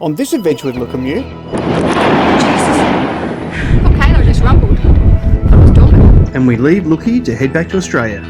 On this adventure with Lukimyu, volcano just rumbled. Thought it was dormant. and we leave Luki to head back to Australia.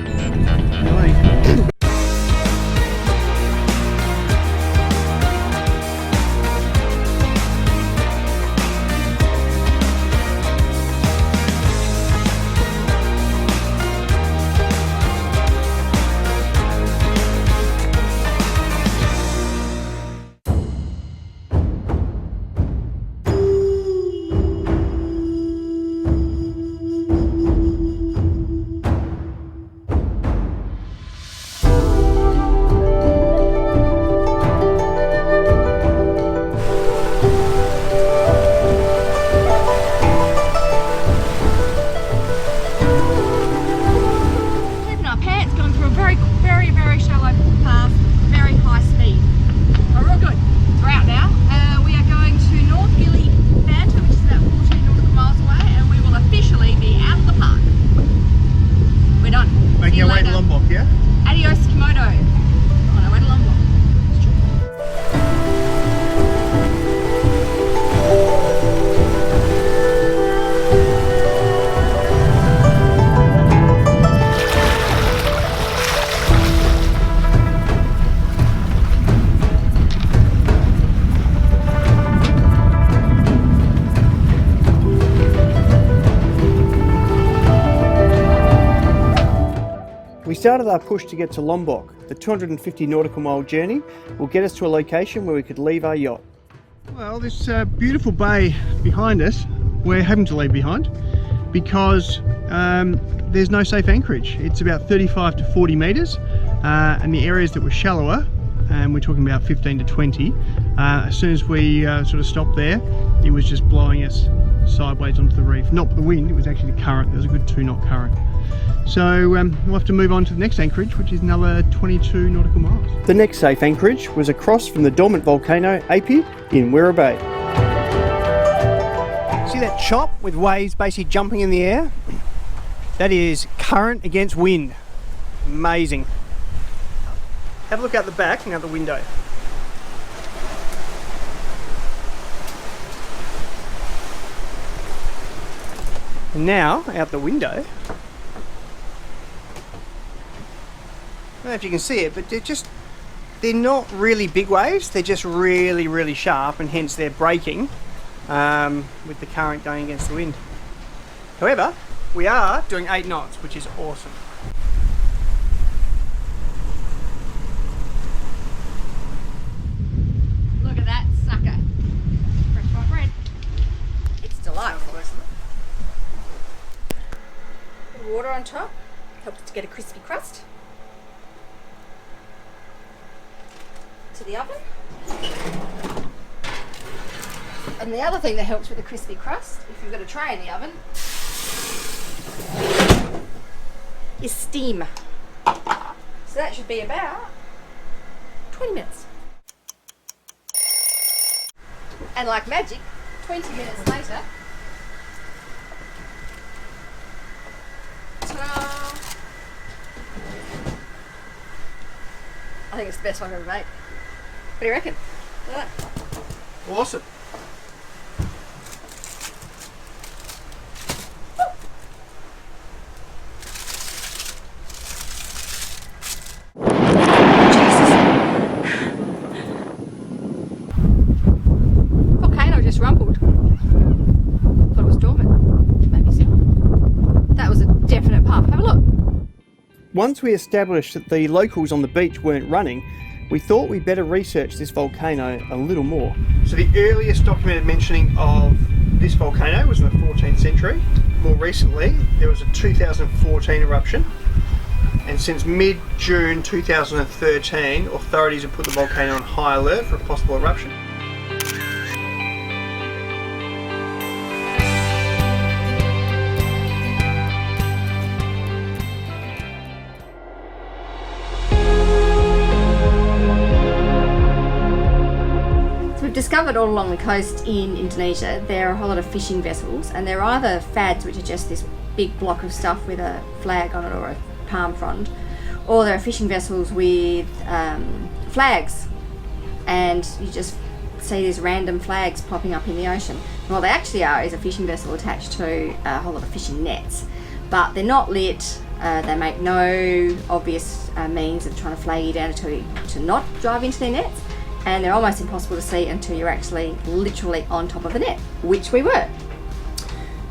Very shallow path, very high speed. But we're all good. We're out now. We are going to North Gili Banter, which is about 14 nautical miles away, and we will officially be out of the park. We're done. Making our way to Lombok, yeah? Adios, Komodo. On our way to Lombok. We started our push to get to Lombok. The 250 nautical mile journey will get us to a location where we could leave our yacht. Well, this beautiful bay behind us, we're having to leave behind because there's no safe anchorage. It's about 35 to 40 metres, and the areas that were shallower, and we're talking about 15 to 20, as soon as we sort of stopped there, it was just blowing us sideways onto the reef. Not the wind, it was actually the current. There was a good 2-knot current. So we'll have to move on to the next anchorage, which is another 22 nautical miles. The next safe anchorage was across from the dormant volcano Api in Werra Bay. See that chop with waves basically jumping in the air? That is current against wind. Amazing. Have a look out the back and out the window. And now, out the window, I don't know if you can see it, but they're not really big waves, they're just really sharp, and hence they're breaking with the current going against the wind. However, we are doing 8 knots, which is awesome. Look at that sucker. Fresh white bread. It's delightful. Water on top helps to get a crispy crust. To the oven. And the other thing that helps with a crispy crust, if you've got a tray in the oven, is steam. So that should be about 20 minutes. And like magic, 20 minutes later, ta-da! I think it's the best one I've ever made. What do you reckon? Look at that. Awesome. Volcano just rumbled. Thought it was dormant. Maybe so. That was a definite puff. Have a look. Once we established that the locals on the beach weren't running, we thought we'd better research this volcano a little more. So the earliest documented mentioning of this volcano was in the 14th century. More recently, there was a 2014 eruption, and since mid-June 2013, authorities have put the volcano on high alert for a possible eruption. We've discovered all along the coast in Indonesia there are a whole lot of fishing vessels, and they're either fads, which are just this big block of stuff with a flag on it or a palm frond, or there are fishing vessels with flags, and you just see these random flags popping up in the ocean. And what they actually are is a fishing vessel attached to a whole lot of fishing nets. But they're not lit, they make no obvious means of trying to flag you down to not drive into their nets, and they're almost impossible to see until you're actually literally on top of the net, which we were.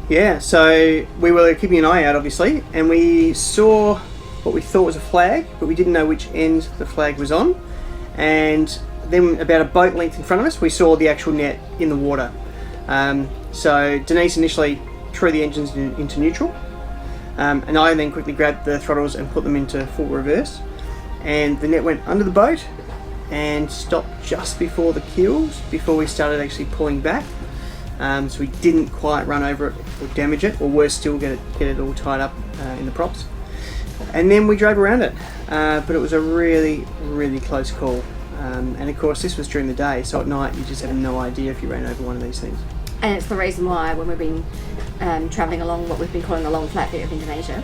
Yeah, so we were keeping an eye out obviously, and we saw what we thought was a flag, but we didn't know which end the flag was on. And then about a boat length in front of us, we saw the actual net in the water. So Denise initially threw the engines into neutral, and I then quickly grabbed the throttles and put them into full reverse. And the net went under the boat and stopped just before the keels, before we started actually pulling back. So we didn't quite run over it or damage it, or worse still, get it all tied up in the props. And then we drove around it, but it was a really, really close call. And of course this was during the day, so at night you just have no idea if you ran over one of these things. And it's the reason why when we've been travelling along what we've been calling the long flat bit of Indonesia,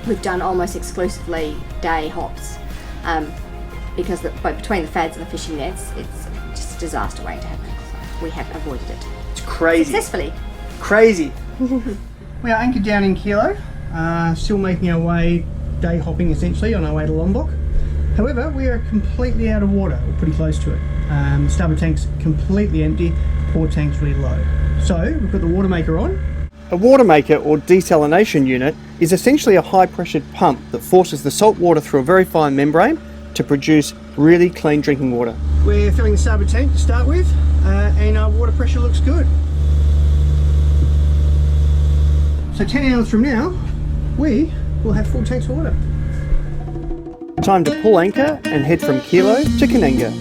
we've done almost exclusively day hops, because between the fads and the fishing nets, it's just a disaster waiting to happen. So we have avoided it. It's crazy. Successfully. Crazy. We are anchored down in Kilo, still making our way, day hopping essentially, on our way to Lombok. However, we are completely out of water, or pretty close to it. The starboard tank's completely empty, port tank's really low. So we've got the water maker on. A water maker, or desalination unit, is essentially a high pressured pump that forces the salt water through a very fine membrane to produce really clean drinking water. We're filling the starboard tank to start with, and our water pressure looks good. So 10 hours from now, we will have full tanks of water. Time to pull anchor and head from Kilo to Kananga.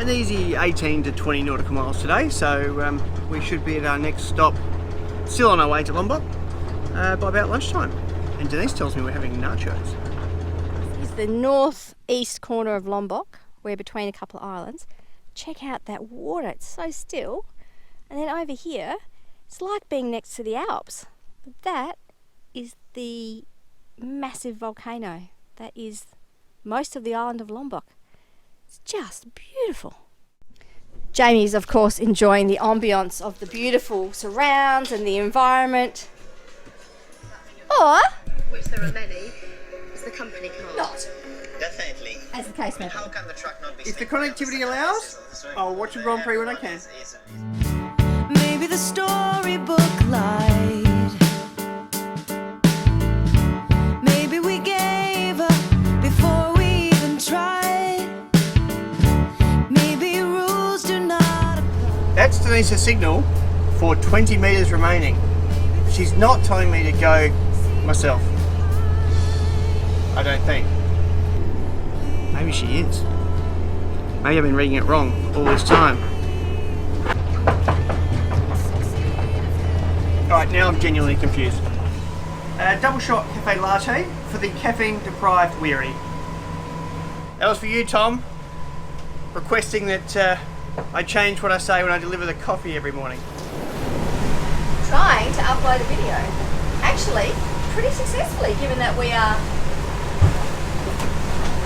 An easy 18 to 20 nautical miles today, so we should be at our next stop, still on our way to Lombok, by about lunchtime. And Denise tells me we're having nachos. This is the northeast corner of Lombok. We're between a couple of islands. Check out that water, it's so still. And then over here, it's like being next to the Alps. But that is the massive volcano. That is most of the island of Lombok. It's just beautiful. Jamie's of course enjoying the ambience of the beautiful surrounds and the environment. Or, which there are many, as the company can't. Not. Definitely. As the case may be. How can the truck not be If the connectivity allows, I'll watch a Grand Prix when I can. Maybe the storybook lied. Maybe we gave up before we even tried. Maybe rules do not apply. That's Denise's signal for 20 metres remaining. She's not telling me to go myself. I don't think. Maybe she is. Maybe I've been reading it wrong all this time. Alright, now I'm genuinely confused. Double shot cafe latte for the caffeine deprived weary. That was for you, Tom, requesting that I change what I say when I deliver the coffee every morning. Trying to upload a video. Actually, pretty successfully, given that we are,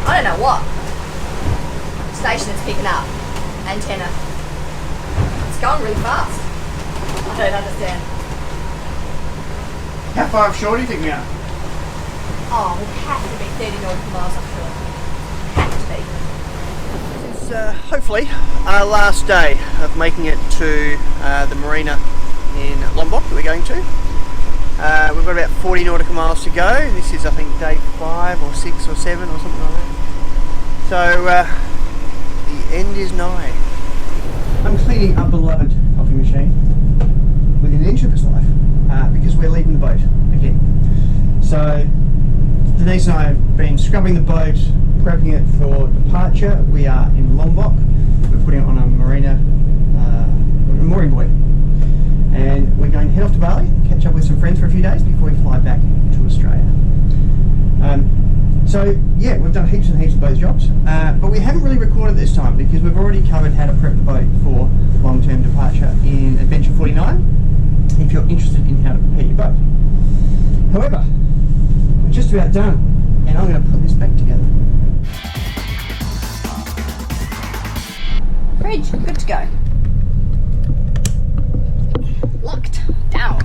I don't know what station it's picking up. Antenna. It's going really fast. I don't understand. How far offshore do you think we are? Oh, we have to be 30 nautical miles offshore. Have to be. This is hopefully our last day of making it to the marina in Lombok that we're going to. We've got about 40 nautical miles to go. This is, I think, day 5 or 6 or 7 or something like that. So the end is nigh. I'm cleaning our beloved coffee machine within an inch of its life because we're leaving the boat again. So Denise and I have been scrubbing the boat, prepping it for departure. We are in Lombok. We're putting it on a marina, a mooring buoy. And we're going to head off to Bali, catch up with some friends for a few days before we fly back to Australia. So yeah, we've done heaps and heaps of boat jobs, but we haven't really recorded this time because we've already covered how to prep the boat for long-term departure in Adventure 49, if you're interested in how to prepare your boat. However, we're just about done, and I'm going to put this back together. Fridge, good to go. Locked down.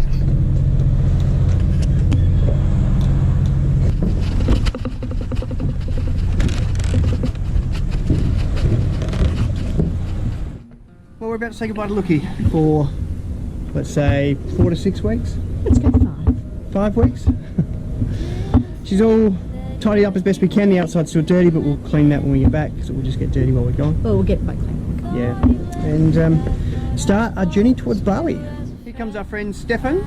Well, we're about to say goodbye to Luki for, let's say, 4 to 6 weeks. Let's go 5. 5 weeks. She's all tidied up as best we can. The outside's still dirty, but we'll clean that when we get back because it will just get dirty while we're gone. Well, we'll get back clean. Yeah, and start our journey towards Bali. Here comes our friend Stefan,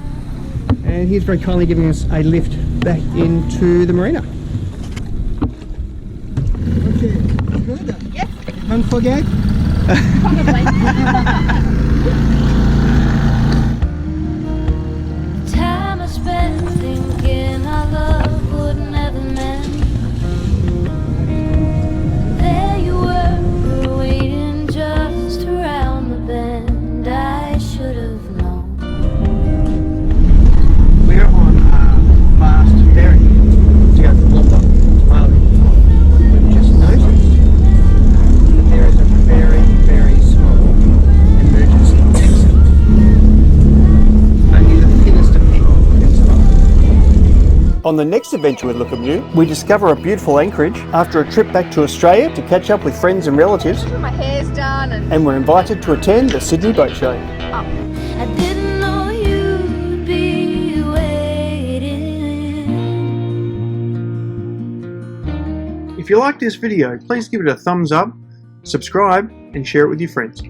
and he's very kindly giving us a lift back into the marina. Okay, good. Yes. Don't forget. Probably. Time I spent thinking our love would never mend. There you were, waiting just around the bend. I should have known. We're on a fast ferry to go from Lombok to Bali. We've just noticed that there is a very, very small emergency exit. Only the thinnest of people can survive. On the next adventure with Lukimyu, we discover a beautiful anchorage after a trip back to Australia to catch up with friends and relatives, My hair's done and we're invited to attend the Sydney Boat Show. I didn't know you'd be waiting. If you like this video, please give it a thumbs up, subscribe, and share it with your friends.